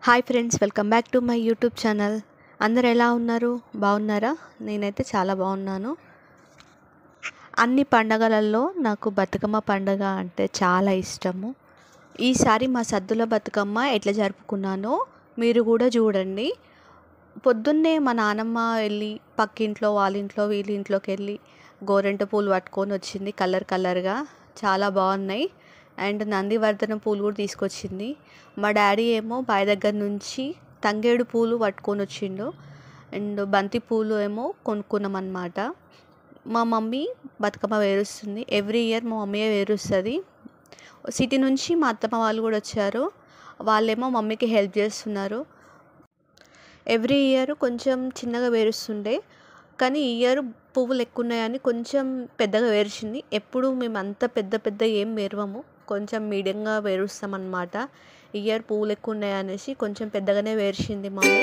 Hi friends, welcome back to my YouTube channel. అందరు ఎలా ఉన్నారు? బాగున్నారా? నేనైతే చాలా బాగున్నాను. అన్ని పండగలలో నాకు బతుకమ్మ పండగ అంటే చాలా ఇష్టము. ఈసారి మా సద్దుల బతుకమ్మ ఎట్లా జరుపుకున్నానో మీరు కూడా చూడండి. పొద్దున్నే మా నానమ్మ వెళ్ళి పక్కింట్లో వాళ్ళ ఇంట్లో వీళ్ళ ఇంట్లోకి వెళ్ళి గోరెంట పూలు పట్టుకొని వచ్చింది. కలర్గా చాలా బాగున్నాయి. అండ్ నందివర్ధనం పూలు కూడా తీసుకొచ్చింది. మా డాడీ ఏమో బావి దగ్గర నుంచి తంగేడు పూలు పట్టుకొని వచ్చిండు. అండ్ బంతి పూలు ఏమో కొనుక్కున్నామన్నమాట. మా మమ్మీ బతుకమ్మ వేరుస్తుంది. ఎవ్రీ ఇయర్ మా మమ్మీయే వేరుస్తుంది. సిటీ నుంచి మా అత్తమ్మ వాళ్ళు కూడా వచ్చారు. వాళ్ళేమో మమ్మీకి హెల్ప్ చేస్తున్నారు. ఎవ్రీ ఇయర్ కొంచెం చిన్నగా వేరుస్తుండే, కానీ ఈ ఇయర్ పువ్వులు ఎక్కువ ఉన్నాయని కొంచెం పెద్దగా వేర్చింది. ఎప్పుడు మేము అంత పెద్ద ఏం వేరవము, కొంచెం మీడియంగా వేరుస్తామన్నమాట. ఈ ఇయర్ పువ్వులు ఎక్కువ ఉన్నాయనేసి కొంచెం పెద్దగానే వేర్చింది మమ్మీ.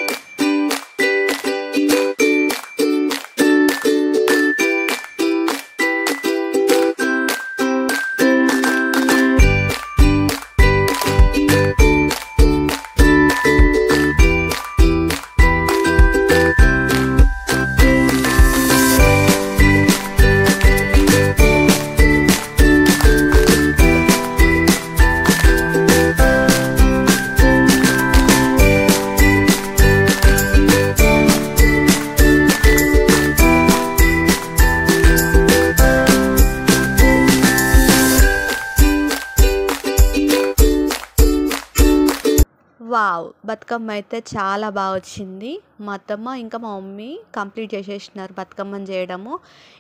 వావ్, బతుకమ్మ అయితే చాలా బాగా వచ్చింది. మా అత్తమ్మ ఇంకా మా మమ్మీ కంప్లీట్ చేసేసినారు బతుకమ్మని చేయడము.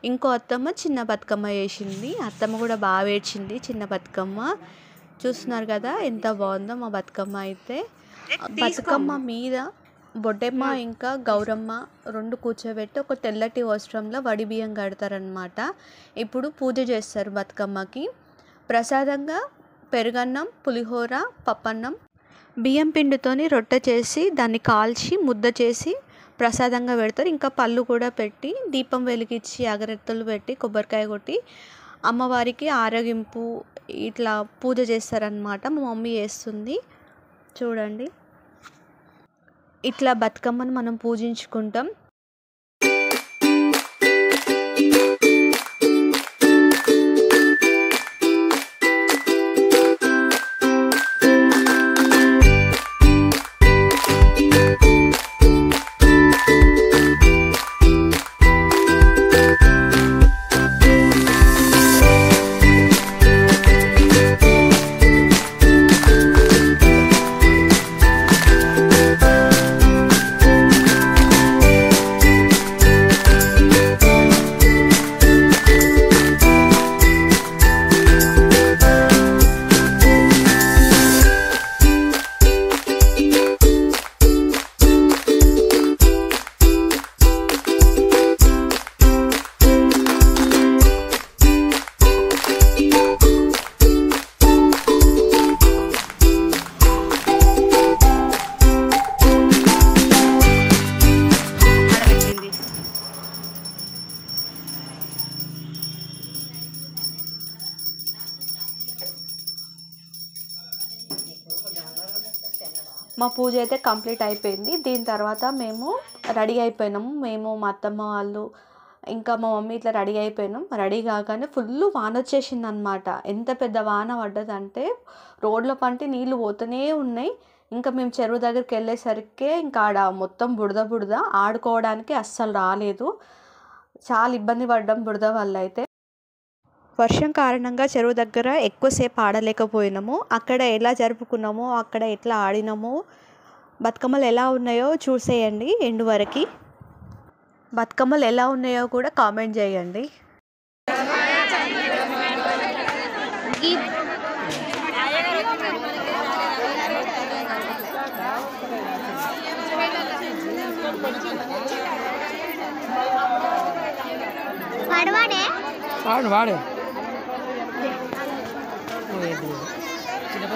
ఇంకో అత్తమ్మ చిన్న బతుకమ్మ చేసింది. అత్తమ్మ కూడా బాగా ఏడ్చింది. చిన్న బతుకమ్మ చూస్తున్నారు కదా ఎంత బాగుందో మా బతుకమ్మ అయితే. బతుకమ్మ మీద బొడ్డెమ్మ ఇంకా గౌరమ్మ రెండు కూర్చోబెట్టి ఒక తెల్లటి వస్త్రంలో వడి బియ్యం కడతారనమాట. ఇప్పుడు పూజ చేస్తారు బతుకమ్మకి. ప్రసాదంగా పెరుగన్నం, పులిహోర, పప్పన్నం, బియ్యం పిండితోని రొట్టె చేసి దాన్ని కాల్చి ముద్ద చేసి ప్రసాదంగా పెడతారు. ఇంకా పళ్ళు కూడా పెట్టి దీపం వెలిగించి అగరత్తులు పెట్టి కొబ్బరికాయ కొట్టి అమ్మవారికి ఆరగింపు ఇట్లా పూజ చేస్తారనమాట. మా మమ్మీ చేస్తుంది చూడండి. ఇట్లా బతుకమ్మను మనం పూజించుకుంటాం. మా పూజ అయితే కంప్లీట్ అయిపోయింది. దీని తర్వాత మేము రెడీ అయిపోయినాము. మేము మా అత్తమ్మ వాళ్ళు ఇంకా మా మమ్మీ ఇట్లా రెడీ అయిపోయినాం. రెడీ కాగానే ఫుల్ వాన వచ్చేసింది అనమాట. ఎంత పెద్ద వాన పడ్డదంటే రోడ్ల పంటి నీళ్ళు పోతూనే ఉన్నాయి. ఇంకా మేము చెరువు దగ్గరికి వెళ్ళేసరికి ఇంకా ఆడ మొత్తం బురద ఆడుకోవడానికి అస్సలు రాలేదు. చాలా ఇబ్బంది పడ్డాం బురద వల్ల అయితే. వర్షం కారణంగా చెరువు దగ్గర ఎక్కువసేపు ఆడలేకపోయినాము. అక్కడ ఎలా జరుపుకున్నామో, అక్కడ ఎట్లా ఆడినామో, బతుకమ్మలు ఎలా ఉన్నాయో చూసేయండి ఎండు వరకు. బతుకమ్మలు ఎలా ఉన్నాయో కూడా కామెంట్ చేయండి. వాడే చిన్న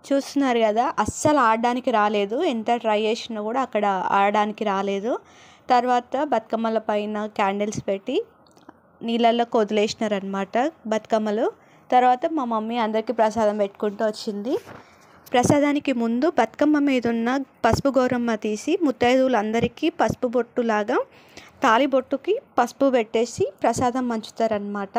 చూస్తున్నారు కదా, అస్సలు ఆడడానికి రాలేదు. ఎంత ట్రై చేసినా కూడా అక్కడ ఆడడానికి రాలేదు. తర్వాత బతుకమ్మల పైన క్యాండిల్స్ పెట్టి నీళ్ళల్లో వదిలేసినారనమాట బతుకమ్మలు. తర్వాత మా మమ్మీ అందరికీ ప్రసాదం పెట్టుకుంటూ వచ్చింది. ప్రసాదానికి ముందు బతుకమ్మ మీద ఉన్న పసుపు గౌరమ్మ తీసి ముత్తైదువులందరికీ పసుపు బొట్టులాగా తాలి బొట్టుకి పసుపు పెట్టేసి ప్రసాదం పంచుతారనమాట.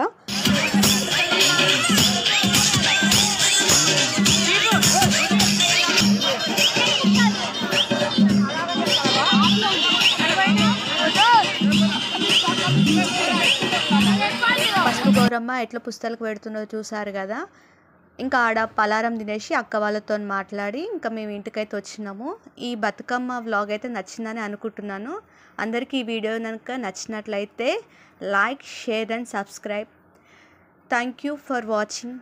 పసుపు గౌరమ్మ ఎట్లా పుస్తకాలకు పెడుతుందో చూసారు కదా. ఇంకా ఆడ పలారం తినేసి అక్క వాళ్ళతో మాట్లాడి ఇంకా మేము ఇంటికైతే వచ్చినాము. ఈ బతుకమ్మ వ్లాగ్ అయితే నచ్చిందని అనుకుంటున్నాను. అందరికీ ఈ వీడియో కనుక నచ్చినట్లయితే like, share and subscribe. Thank you for watching.